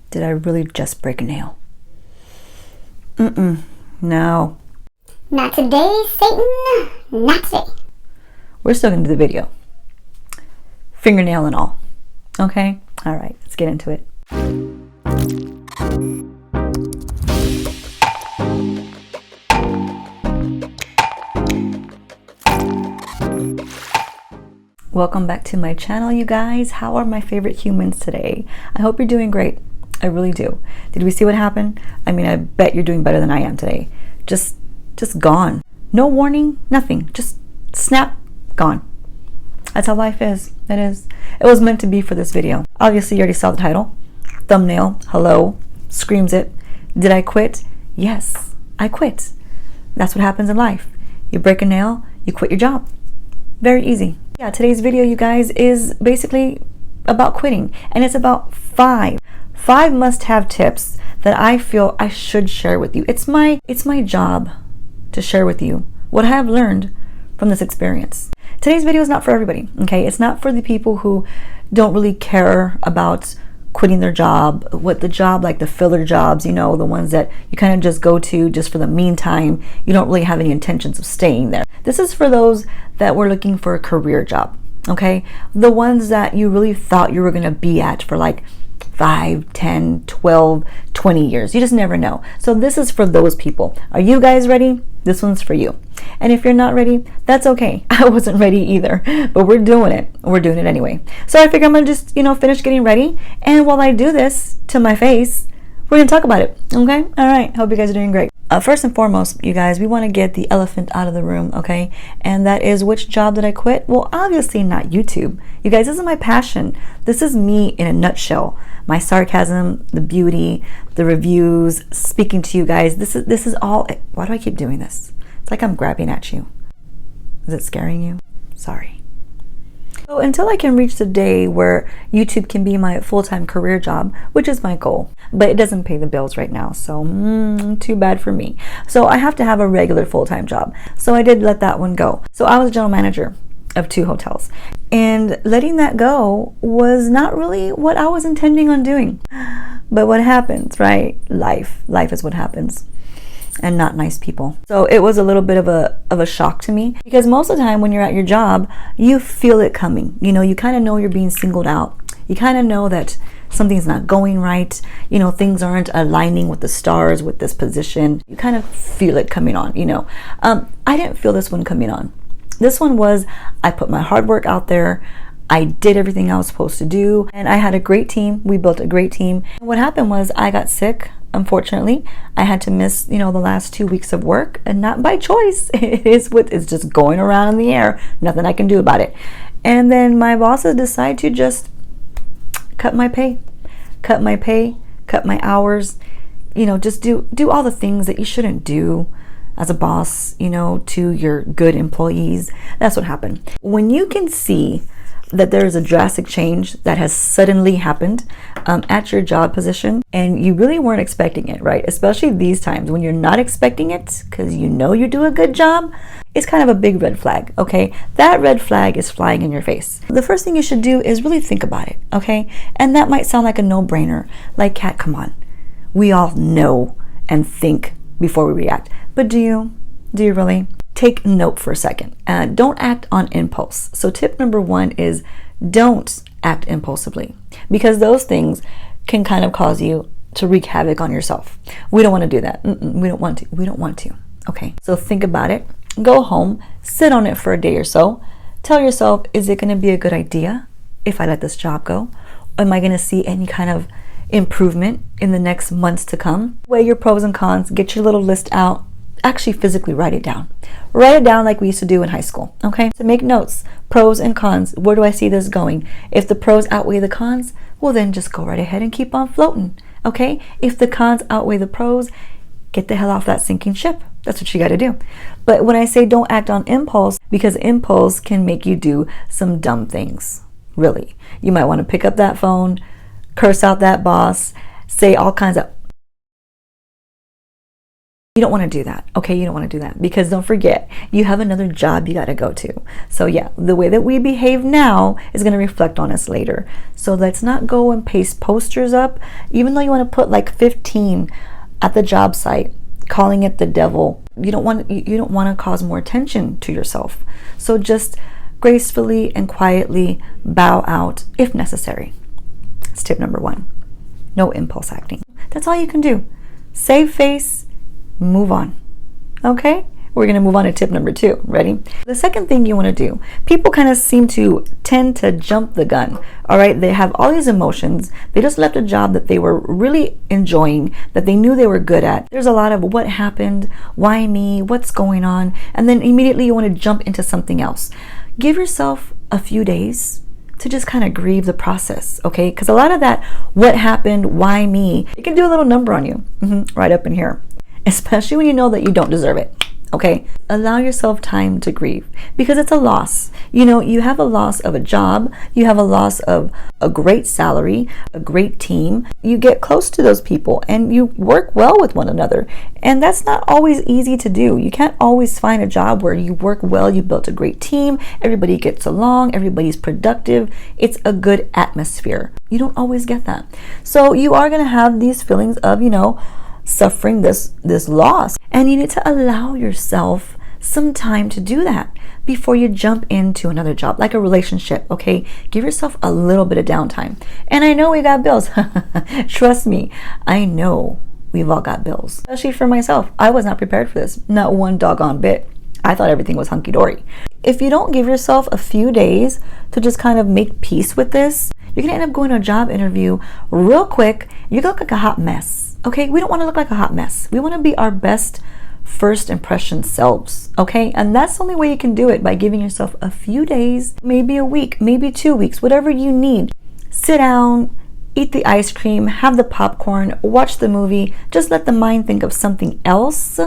did I really just break a nail? No. Not today, Satan. Not today. We're still gonna do the video. Fingernail and all. Okay? All right, let's get into it. Welcome back to my channel, you guys. How are my favorite humans today? I hope you're doing great. I really do. Did we see what happened? I mean, I bet you're doing better than I am today. Just gone. No warning, nothing. Just snap, gone. That's how life is. It is. It was meant to be for this video. Obviously, you already saw the title. Thumbnail, hello, screams it. Did I quit? Yes, I quit. That's what happens in life. You break a nail, you quit your job. Very easy. Yeah, today's video, you guys, is basically about quitting. And it's about five must-have tips that I feel I should share with you. It's my job to share with you what I have learned from this experience. Today's video is not for everybody, okay? It's not for the people who don't really care about quitting their job, what the job, like the filler jobs, you know, the ones that you kind of just go to just for the meantime. You don't really have any intentions of staying there. This is for those that were looking for a career job, okay? The ones that you really thought you were going to be at for like 5, 10, 12, 20 years. You just never know. So this is for those people. Are you guys ready? This one's for you. And if you're not ready, that's okay. I wasn't ready either, but we're doing it. We're doing it anyway. So I figure I'm gonna just, finish getting ready. And while I do this to my face, we're gonna talk about it. Okay? All right. Hope you guys are doing great. First and foremost, you guys, we want to get the elephant out of the room, okay? And that is, which job did I quit? Well, obviously not YouTube. You guys, this is my passion. This is me in a nutshell. My sarcasm, the beauty, the reviews, speaking to you guys. This is all. Why do I keep doing this? It's like I'm grabbing at you. Is it scaring you? Sorry. So until I can reach the day where YouTube can be my full-time career job, which is my goal, but it doesn't pay the bills right now, so too bad for me. So I have to have a regular full-time job. So I did let that one go. So I was a general manager of 2 hotels, and letting that go was not really what I was intending on doing. But what happens, right? Life is what happens. And not nice people. So it was a little bit of a shock to me, because most of the time when you're at your job, you feel it coming. You kind of know you're being singled out. You kind of know that something's not going right. Things aren't aligning with the stars with this position. You kind of feel it coming on, I didn't feel this one coming on. This one was, I put my hard work out there. I did everything I was supposed to do, and I had a great team. We built a great team. What happened was I got sick. Unfortunately, I had to miss, the last 2 weeks of work, and not by choice. It's just going around in the air. Nothing I can do about it. And then my bosses decide to just cut my pay, cut my hours, just do all the things that you shouldn't do as a boss, to your good employees. That's what happened. When you can see that there is a drastic change that has suddenly happened at your job position, and you really weren't expecting it, right? Especially these times when you're not expecting it because you do a good job, it's kind of a big red flag, okay? That red flag is flying in your face. The first thing you should do is really think about it, okay? And that might sound like a no-brainer. Like, Kat, come on. We all know and think before we react. But do you? Do you really? Take note for a second. Don't act on impulse. So tip number 1 is don't act impulsively, because those things can kind of cause you to wreak havoc on yourself. We don't want to do that. We don't want to. Okay. So think about it. Go home, sit on it for a day or so. Tell yourself, is it going to be a good idea if I let this job go? Am I going to see any kind of improvement in the next months to come? Weigh your pros and cons. Get your little list out. Actually physically write it down. Write it down like we used to do in high school, okay? So make notes, pros and cons. Where do I see this going? If the pros outweigh the cons, well then just go right ahead and keep on floating, okay? If the cons outweigh the pros, get the hell off that sinking ship. That's what you got to do. But when I say don't act on impulse, because impulse can make you do some dumb things, really. You might want to pick up that phone, curse out that boss, say all kinds of You don't want to do that, okay? You don't want to do that, because don't forget, you have another job you got to go to. So yeah, the way that we behave now is going to reflect on us later. So let's not go and paste posters up, even though you want to put like 15 at the job site, calling it the devil. You don't want to cause more attention to yourself. So just gracefully and quietly bow out if necessary. It's tip number 1. No impulse acting. That's all you can do. Save face, move on. Okay? We're going to move on to tip number 2. Ready? The second thing you want to do, people kind of seem to tend to jump the gun. All right? They have all these emotions. They just left a job that they were really enjoying, that they knew they were good at. There's a lot of what happened, why me, what's going on, and then immediately you want to jump into something else. Give yourself a few days to just kind of grieve the process, okay? Because a lot of that, what happened, why me, it can do a little number on you, right up in here, especially when you know that you don't deserve it. Okay, allow yourself time to grieve, because it's a loss. You know, you have a loss of a job, you have a loss of a great salary, a great team. You get close to those people and you work well with one another. And that's not always easy to do. You can't always find a job where you work well, you built a great team, everybody gets along, everybody's productive. It's a good atmosphere. You don't always get that. So you are going to have these feelings of, suffering this loss, and you need to allow yourself some time to do that before you jump into another job, like a relationship. Okay, give yourself a little bit of downtime. And I know we got bills. Trust me, I know we've all got bills, especially for myself. I was not prepared for this, not one doggone bit. I thought everything was hunky-dory. If you don't give yourself a few days to just kind of make peace with this, you're gonna end up going to a job interview real quick. You look like a hot mess. Okay, we don't want to look like a hot mess. We want to be our best first impression selves, okay? And that's the only way you can do it, by giving yourself a few days, maybe a week, maybe 2 weeks, whatever you need. Sit down, eat the ice cream, have the popcorn, watch the movie. Just let the mind think of something else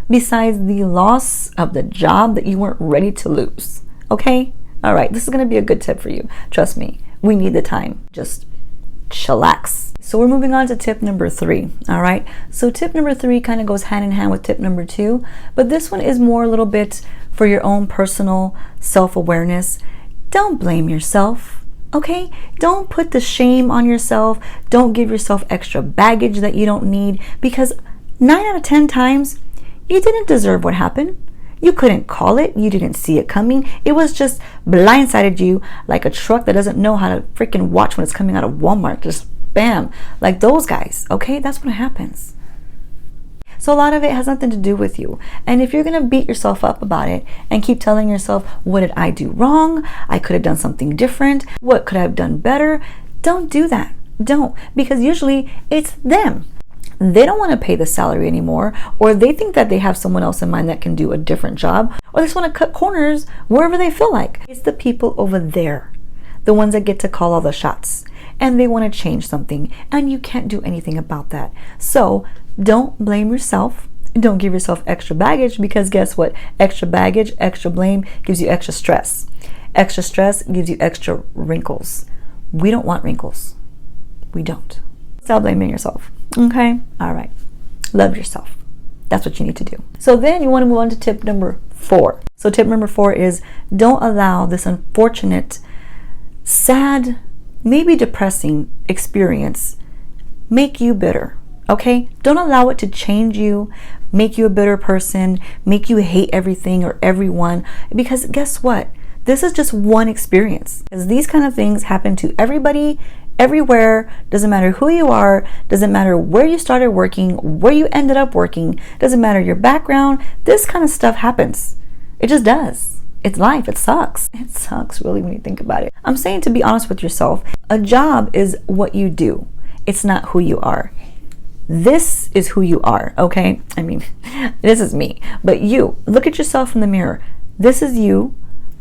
besides the loss of the job that you weren't ready to lose, okay? All right, this is going to be a good tip for you. Trust me, we need the time. Just chillax. So we're moving on to tip number 3. All right, so tip number 3 kind of goes hand in hand with tip number 2, but this one is more a little bit for your own personal self-awareness. Don't blame yourself, okay? Don't put the shame on yourself. Don't give yourself extra baggage that you don't need, because 9 out of 10 times you didn't deserve what happened. You couldn't call it. You didn't see it coming. It was just blindsided you like a truck that doesn't know how to freaking watch when it's coming out of Walmart. Just bam, like those guys, okay? That's what happens. So a lot of it has nothing to do with you. And if you're going to beat yourself up about it and keep telling yourself, what did I do wrong? I could have done something different. What could I have done better? Don't do that. Don't. Because usually it's them. They don't want to pay the salary anymore, or they think that they have someone else in mind that can do a different job, or they just want to cut corners wherever they feel like. It's the people over there, the ones that get to call all the shots, and they want to change something, and you can't do anything about that. So don't blame yourself. Don't give yourself extra baggage, because guess what? Extra baggage, extra blame gives you extra stress. Extra stress gives you extra wrinkles. We don't want wrinkles. We don't. Stop blaming yourself. Okay? All right. Love yourself. That's what you need to do. So then you want to move on to tip number 4. So tip number 4 is, don't allow this unfortunate, sad, maybe depressing experience make you bitter. Okay? Don't allow it to change you, make you a bitter person, make you hate everything or everyone. Because guess what? This is just one experience. Because these kind of things happen to everybody, everywhere. Doesn't matter who you are, doesn't matter where you started working, where you ended up working, doesn't matter your background. This kind of stuff happens. It just does. It's life. It sucks. It sucks really when you think about it. I'm saying to be honest with yourself. A job is what you do. It's not who you are. This is who you are, okay? I mean, this is me. But you, look at yourself in the mirror. This is you.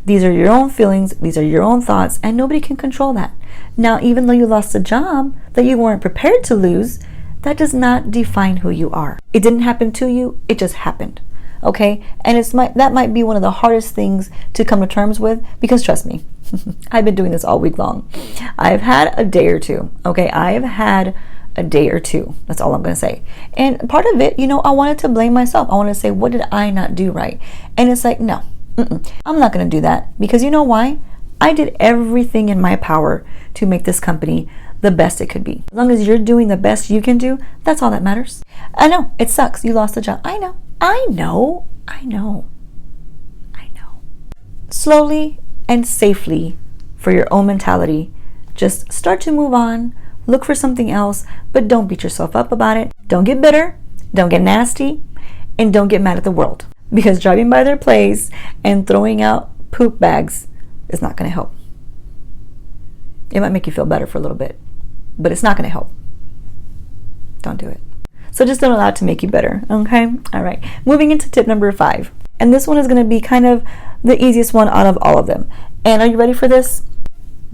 These are your own feelings. These are your own thoughts, and nobody can control that. Now, even though you lost a job that you weren't prepared to lose, that does not define who you are. It didn't happen to you. It just happened, okay? And that might be one of the hardest things to come to terms with, because trust me, I've been doing this all week long. I've had a day or two, okay? I've had a day or two. That's all I'm going to say. And part of it, I wanted to blame myself. I wanted to say, what did I not do right? And it's like, no, I'm not going to do that, because you know why? I did everything in my power to make this company the best it could be. As long as you're doing the best you can do, that's all that matters. I know it sucks. You lost the job. I know. Slowly and safely, for your own mentality, just start to move on. Look for something else, but don't beat yourself up about it. Don't get bitter, don't get nasty, and don't get mad at the world, because driving by their place and throwing out poop bags is not going to help. It might make you feel better for a little bit, but it's not going to help. Don't do it. So just don't allow it to make you better, okay? All right, moving into tip number 5. And this one is going to be kind of the easiest one out of all of them. And are you ready for this?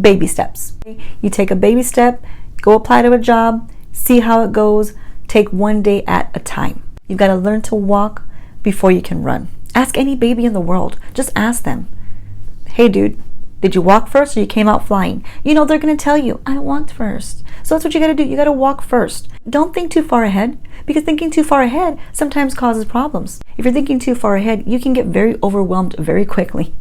Baby steps. You take a baby step, go apply to a job, see how it goes, take one day at a time. You've got to learn to walk before you can run. Ask any baby in the world. Just ask them, hey dude, did you walk first or you came out flying? They're going to tell you, I walked first. So that's what you got to do. You got to walk first. Don't think too far ahead, because thinking too far ahead sometimes causes problems. If you're thinking too far ahead, you can get very overwhelmed very quickly.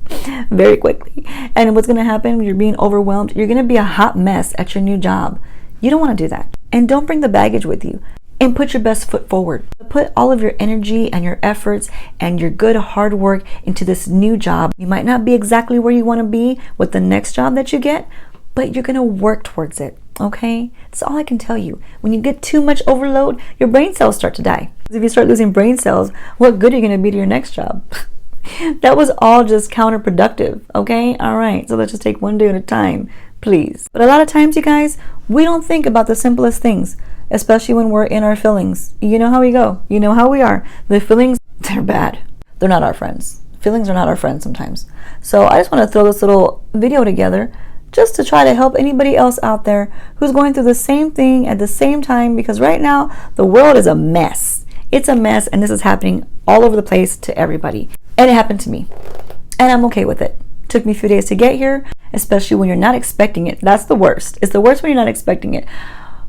Very quickly. And what's going to happen when you're being overwhelmed? You're going to be a hot mess at your new job. You don't want to do that. And don't bring the baggage with you. And put your best foot forward. Put all of your energy and your efforts and your good hard work into this new job. You might not be exactly where you want to be with the next job that you get, but you're going to work towards it, okay? That's all I can tell you. When you get too much overload, your brain cells start to die. If you start losing brain cells, what good are you going to be to your next job? That was all just counterproductive, okay? All right, so let's just take one day at a time, please. But a lot of times, you guys, we don't think about the simplest things, especially when we're in our feelings. You know how we go. You know how we are. The feelings, they're bad. They're not our friends. Feelings are not our friends sometimes. So I just want to throw this little video together just to try to help anybody else out there who's going through the same thing at the same time, because right now the world is a mess. It's a mess, and this is happening all over the place to everybody. And it happened to me. And I'm okay with it. Took me a few days to get here, especially when you're not expecting it. That's the worst. It's the worst when you're not expecting it.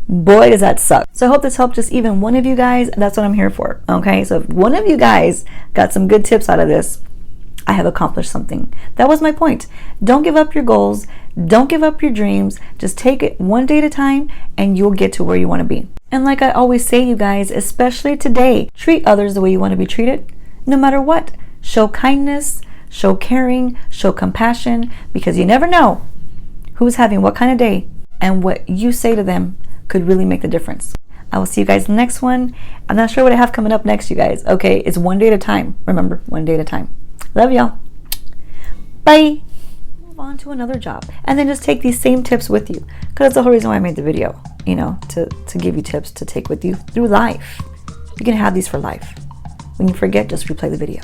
Boy, does that suck. So I hope this helped just even one of you guys. That's what I'm here for, okay? So if one of you guys got some good tips out of this, I have accomplished something. That was my point. Don't give up your goals. Don't give up your dreams. Just take it one day at a time, and you'll get to where you want to be. And like I always say, you guys, especially today, treat others the way you want to be treated, no matter what. Show kindness, show caring, show compassion, because you never know who's having what kind of day, and what you say to them could really make the difference. I will see you guys in the next one. I'm not sure what I have coming up next, you guys. Okay, it's one day at a time. Remember, one day at a time. Love y'all. Bye. Move on to another job, and then just take these same tips with you, because that's the whole reason why I made the video, to give you tips to take with you through life. You can have these for life. When you forget, just replay the video.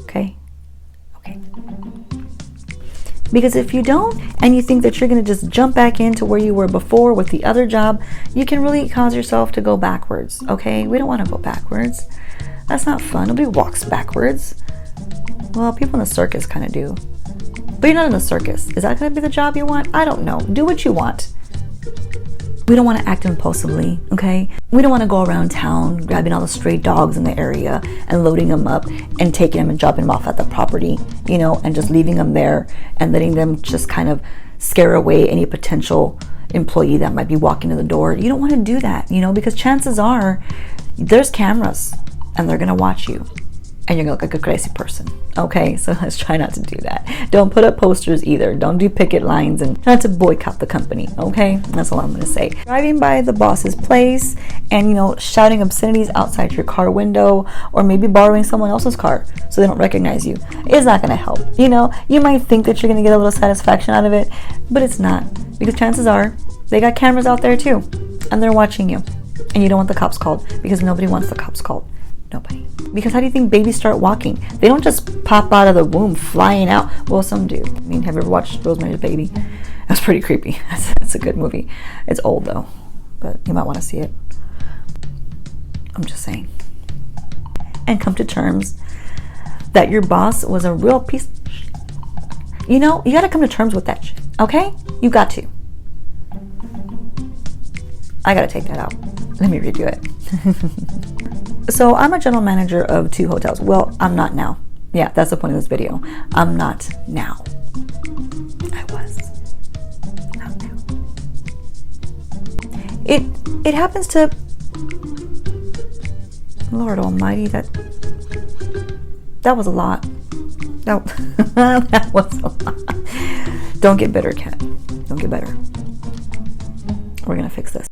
Okay? Because if you don't, and you think that you're going to just jump back into where you were before with the other job, you can really cause yourself to go backwards, okay? We don't want to go backwards. That's not fun. Nobody walks backwards. Well, people in the circus kind of do. But you're not in the circus. Is that going to be the job you want? I don't know. Do what you want. We don't want to act impulsively, okay? We don't want to go around town grabbing all the stray dogs in the area and loading them up and taking them and dropping them off at the property, and just leaving them there and letting them just kind of scare away any potential employee that might be walking to the door. You don't want to do that, because chances are there's cameras and they're going to watch you. And you're gonna look like a crazy person. Okay, so let's try not to do that. Don't put up posters either. Don't do picket lines and try to boycott the company. Okay, that's all I'm gonna say. Driving by the boss's place and shouting obscenities outside your car window, or maybe borrowing someone else's car so they don't recognize you, is not gonna help. You might think that you're gonna get a little satisfaction out of it, but it's not, because chances are they got cameras out there too, and they're watching you, and you don't want the cops called, because nobody wants the cops called. Nobody. Because how do you think babies start walking? They don't just pop out of the womb flying out. Well, some do. I mean, have you ever watched Rosemary's Baby? That's pretty creepy. That's a good movie. It's old though, but you might want to see it. I'm just saying. And come to terms that your boss was a real piece of shit. You got to come to terms with that shit, okay? You got to. I gotta take that out. Let me redo it. So I'm a general manager of 2 hotels. Well, I'm not now. Yeah, that's the point of this video. I'm not now. I was. Not now. It happens to, Lord Almighty, that was a lot. That was a lot. Don't get bitter, Kat. Don't get better. We're gonna fix this.